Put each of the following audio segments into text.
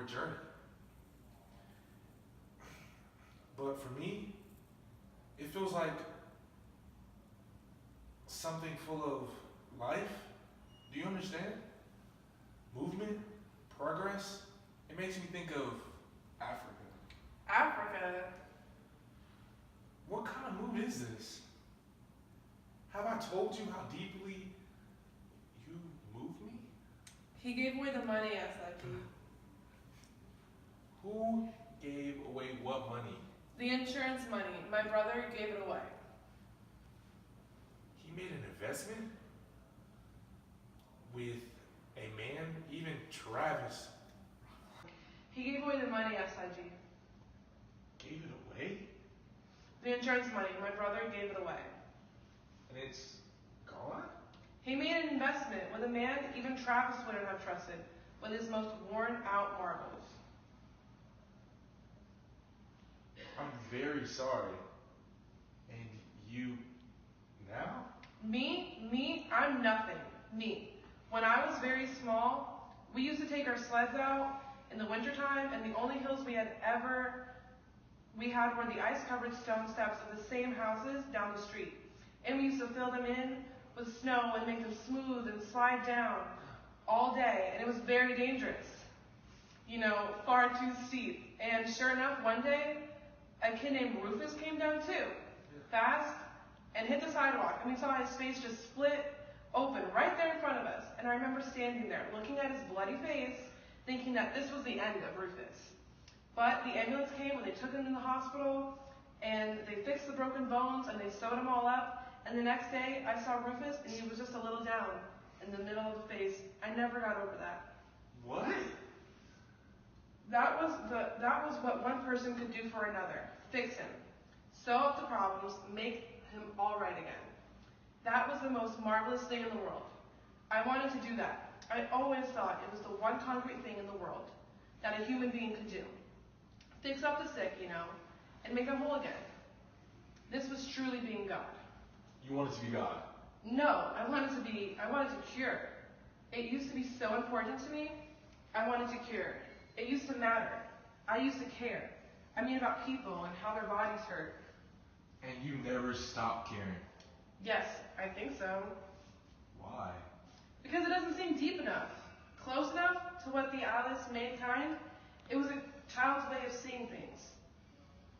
a journey. But for me, it feels like something full of life. Do you understand? Movement, progress. It makes me think of Africa. Africa? What kind of mood is this? Have I told you how deeply you move me? He gave away the money, SIG. Who gave away what money? The insurance money. My brother gave it away. He made an investment with a man, even Travis. He gave away the money, SIG. Gave it away? The insurance money. My brother gave it away. And it's gone? He made an investment with a man even Travis wouldn't have trusted, with his most worn out marbles. I'm very sorry. And you now? Me, I'm nothing. Me. When I was very small, we used to take our sleds out in the wintertime, and the only hills we had were the ice-covered stone steps of the same houses down the street. And we used to fill them in with snow and make them smooth and slide down all day, and it was very dangerous. You know, far too steep. And sure enough, one day, a kid named Rufus came down too, fast, and hit the sidewalk, and we saw his face just split open right there in front of us. And I remember standing there, looking at his bloody face, thinking that this was the end of Rufus. But the ambulance came, and they took him to the hospital, and they fixed the broken bones, and they sewed him all up. And the next day, I saw Rufus, and he was just a little down in the middle of the face. I never got over that. What? That was what one person could do for another. Fix him. Sew up the problems, make him all right again. That was the most marvelous thing in the world. I wanted to do that. I always thought it was the one concrete thing in the world that a human being could do. Fix up the sick, and make them whole again. This was truly being God. You wanted to be God? No, I wanted to cure. It used to be so important to me. I wanted to cure. It used to matter. I used to care. I mean about people and how their bodies hurt. And you never stopped caring? Yes, I think so. Why? Because it doesn't seem deep enough. Close enough to what the Alice made kind. It was a child's way of seeing things.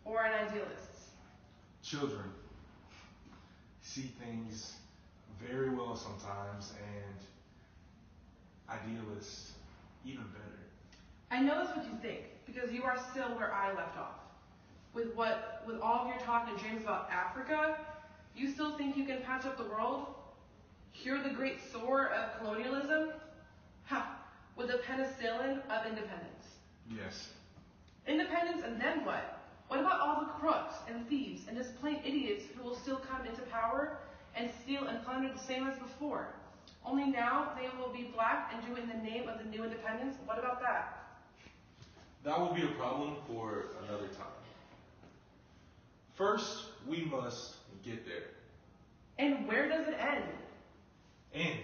Or an idealist's. Children see things very well sometimes, and idealists even better. I know that's what you think, because you are still where I left off. With all of your talk and dreams about Africa, you still think you can patch up the world? Cure the great sore of colonialism? Ha! With the penicillin of independence. Yes. Independence, and then what? What about all the crooks and thieves and just plain idiots who will still come into power and steal and plunder the same as before? Only now they will be black and do it in the name of the new independence. What about that? That will be a problem for another time. First, we must get there. And where does it end? And,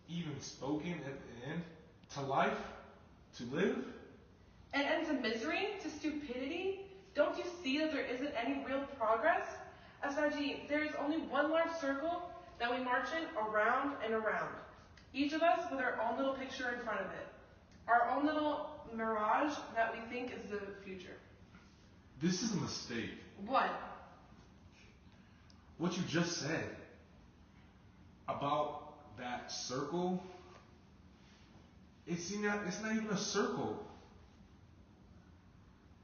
even spoken at the end, to life, to live. And to misery, to stupidity? Don't you see that there isn't any real progress? SIG, there is only one large circle that we march in around and around. Each of us with our own little picture in front of it. Our own little mirage that we think is the future. This is a mistake. What? What you just said about that circle, it's not even a circle.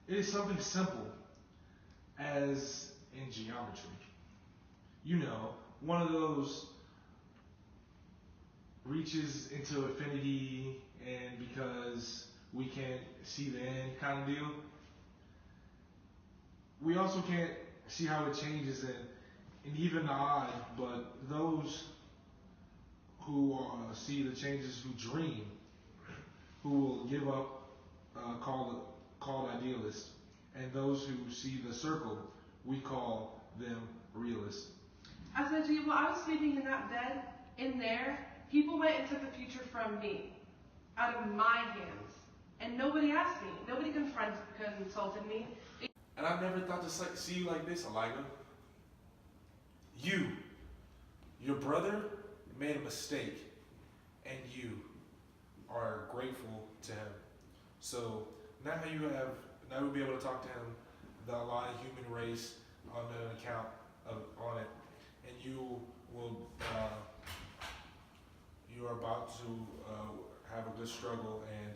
It is something simple as in geometry. One of those reaches into infinity, and because we can't see the end kind of deal. We also can't see how it changes and even the odd, but those who see the changes, who dream, who will give up, called idealists, and those who see the circle, we call them realists. I said to you, while I was sleeping in that bed, in there, people went and took the future from me, out of my hands, and nobody asked me. Nobody consulted me. And I never thought to see you like this, Eliga. Your brother made a mistake, and you are grateful to him. So now we'll be able to talk to him about a lot of human race on an account on it, and you are about to have a good struggle and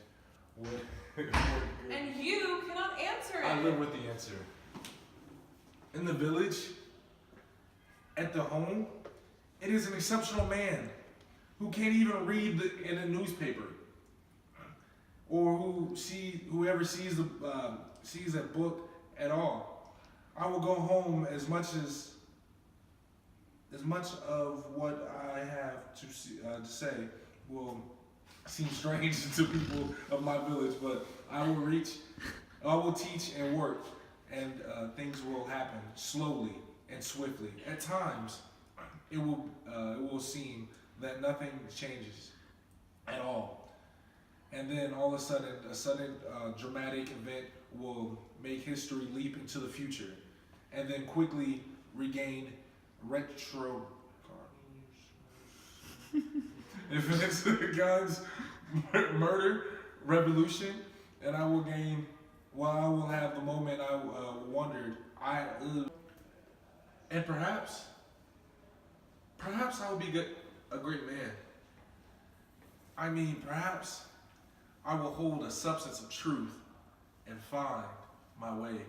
and you cannot answer it. I live with the answer. In the village, at the home, it is an exceptional man who can't even read in a newspaper, or whoever sees a book at all. I will go home as much of what I have to say will seem strange to people of my village, but I will teach and work, and things will happen slowly and swiftly. At times, it will seem that nothing changes at all, and then all of a sudden dramatic event will make history leap into the future, and then quickly regain retro. If it's God's murder revolution, and I will have the moment I wondered. And perhaps I will be a great man. I mean, perhaps I will hold a substance of truth and find my way,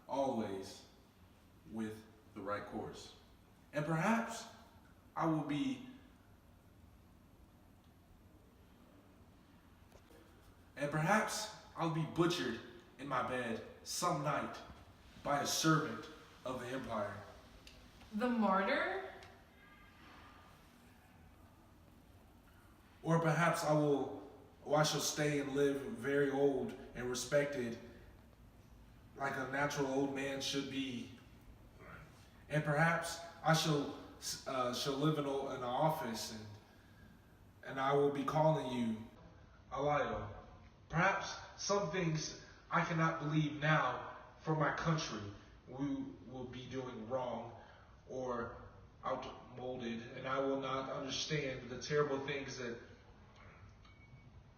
always with the right course. And perhaps I'll be butchered in my bed some night by a servant of the empire. The martyr? Or perhaps I shall stay and live very old and respected like a natural old man should be. And perhaps I shall live in an office, and I will be calling you Elido. Perhaps some things I cannot believe now for my country we will be doing wrong or outmolded, and I will not understand the terrible things that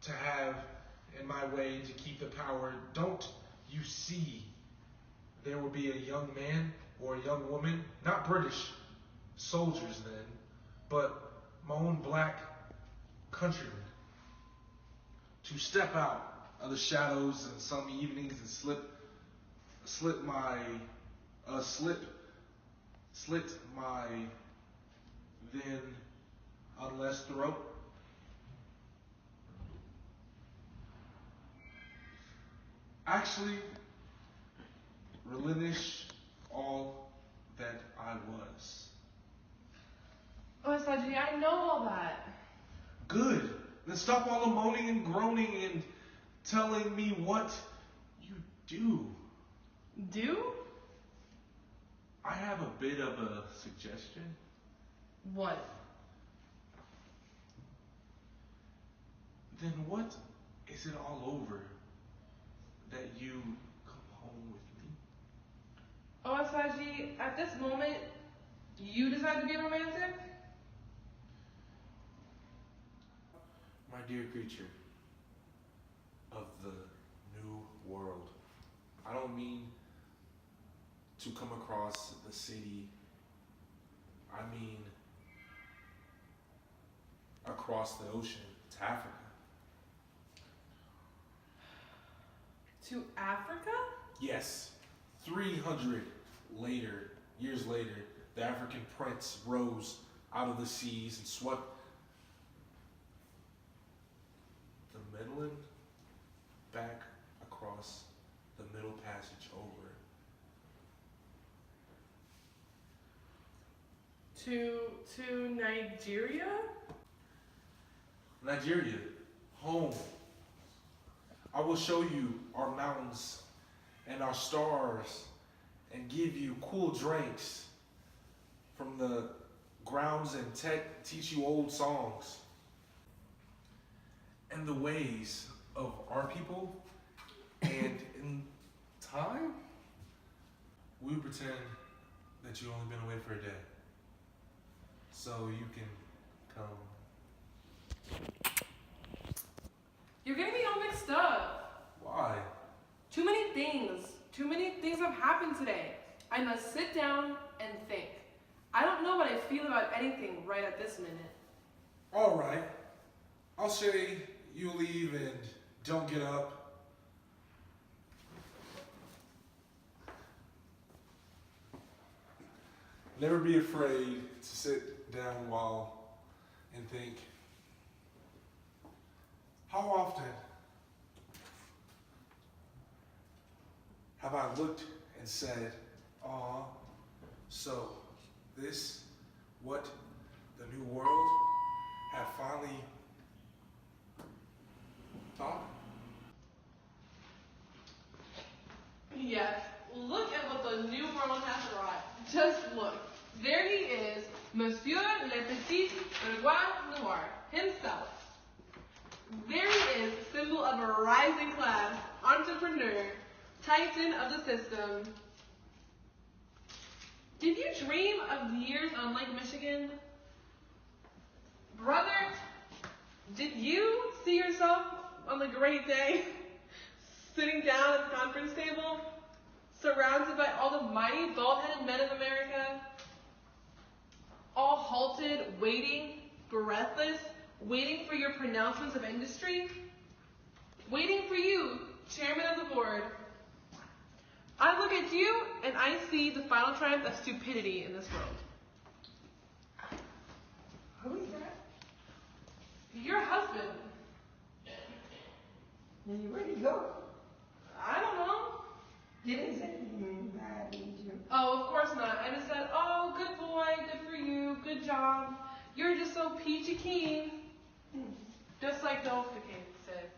to have in my way to keep the power. Don't you see there will be a young man or a young woman, not British soldiers then, but my own black countrymen, to step out of the shadows in some evenings and slit my then unless throat. Actually, relinquish all that I was. Oh, Saji, I know all that. Good. Then stop all the moaning and groaning and telling me what you do. Do? I have a bit of a suggestion. What? Then what is it all over that you come home with me? Oh, Saji, at this moment, you decide to be romantic? My dear creature of the new world, I don't mean to come across the city. I mean across the ocean to Africa. To Africa? Yes. 300 years later, the African prince rose out of the seas and swept the Midland back across the Middle Passage over. To Nigeria? Nigeria, home. I will show you our mountains and our stars and give you cool drinks from the grounds and teach you old songs and the ways of our people time, we pretend that you've only been away for a day. So you can come. You're getting me all mixed up. Why? Too many things. Too many things have happened today. I must sit down and think. I don't know what I feel about anything right at this minute. All right. I'll say you leave and don't get up. Never be afraid to sit down and think. How often have I looked and said, "Aw, so this, what the new world have finally thought?" Yes, look at what the new world has wrought. Just look. There he is, Monsieur Le Petit Roi Noir himself. There he is, symbol of a rising class, entrepreneur, titan of the system. Did you dream of years on Lake Michigan? Brother, did you see yourself on the great day, sitting down at the conference table, surrounded by all the mighty bald-headed men of America, all halted, waiting, breathless, waiting for your pronouncements of industry, waiting for you, chairman of the board? I look at you and I see the final triumph of stupidity in this world. Who is that? Your husband. Where'd he go? I don't know. Didn't say anything bad, did you? Oh, of course not. I just said, oh, good boy, good for you, good job. You're just so peachy keen. Just like the King said.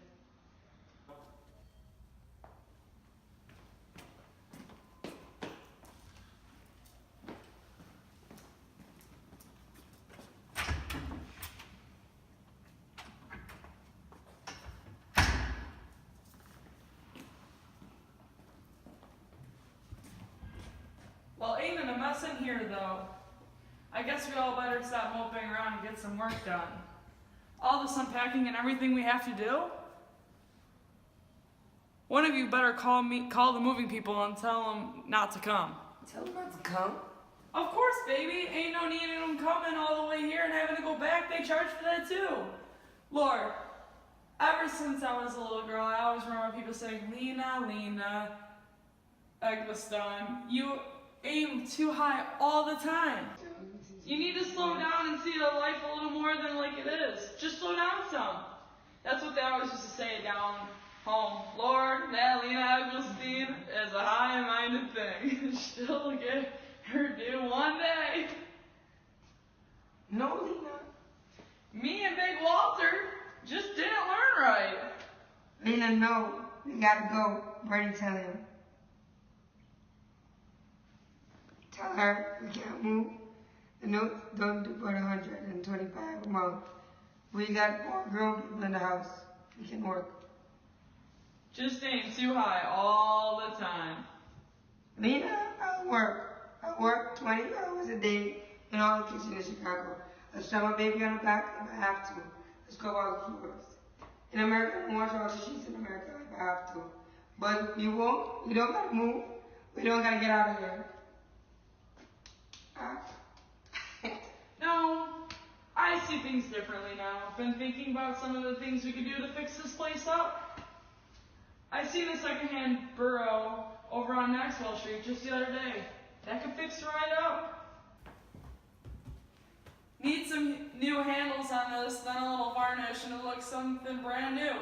Well, ain't it a mess in here, though? I guess we all better stop moping around and get some work done. All this unpacking and everything we have to do? One of you better call the moving people and tell them not to come. Tell him not to come. Of course, baby. Ain't no need in them coming all the way here and having to go back. They charge for that, too. Lord, ever since I was a little girl, I always remember people saying, Lena, Lena, Eggleston, you aim too high all the time. You need to slow down and see life a little more than like it is. Just slow down some. That's what they always used to say down home. Lord, that Lena Eggleston is a high-minded thing. She'll get her due one day. No, Lena. Me and Big Walter just didn't learn right. Lena, no. We gotta go. Bernie, tell him. Tell her we can't move. The notes don't do but 125 a month. We got 4 grown people in the house. We can work. Just aim too high all the time. Lena, I'll work. I work 20 hours a day in all the kitchen in Chicago. I'll shove my baby on the back if I have to. Let's go out the floors. In America, I wash all the sheets in America if I have to. But we won't. We don't gotta move. We don't gotta get out of here. No, I see things differently now. I've been thinking about some of the things we could do to fix this place up. I seen a secondhand burro over on Maxwell Street just the other day. That could fix right up. Need some new handles on this, then a little varnish, and it looks something brand new.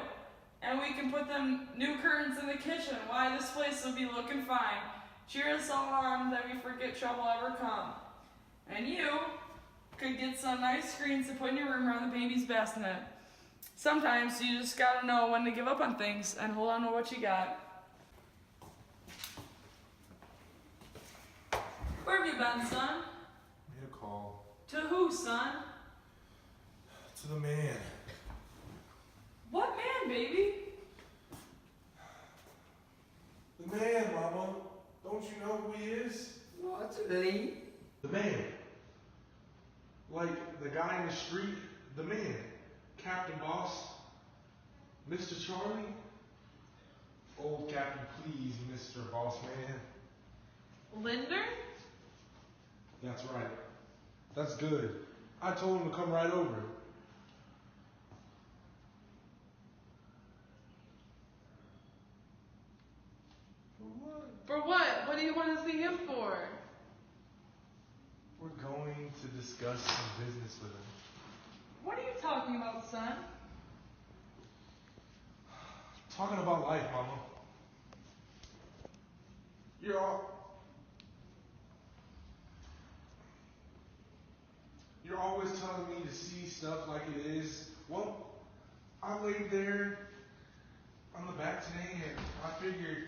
And we can put them new curtains in the kitchen. Why, this place will be looking fine. Cheer us all on that we forget trouble ever come. And you could get some nice screens to put in your room around the baby's bassinet. Sometimes you just gotta know when to give up on things and hold on to what you got. Where have you been, son? Made a call. To who, son? To the man. What man, baby? The man, Mom. Lee? The man. Like the guy in the street, the man. Captain Boss, Mr. Charlie. Old Captain, please, Mr. Boss Man. Linder? That's right. That's good. I told him to come right over. For what? What do you want to see him for? We're going to discuss some business with him. What are you talking about, son? Talking about life, Mama. You're always telling me to see stuff like it is. Well, I laid there on the back today and I figured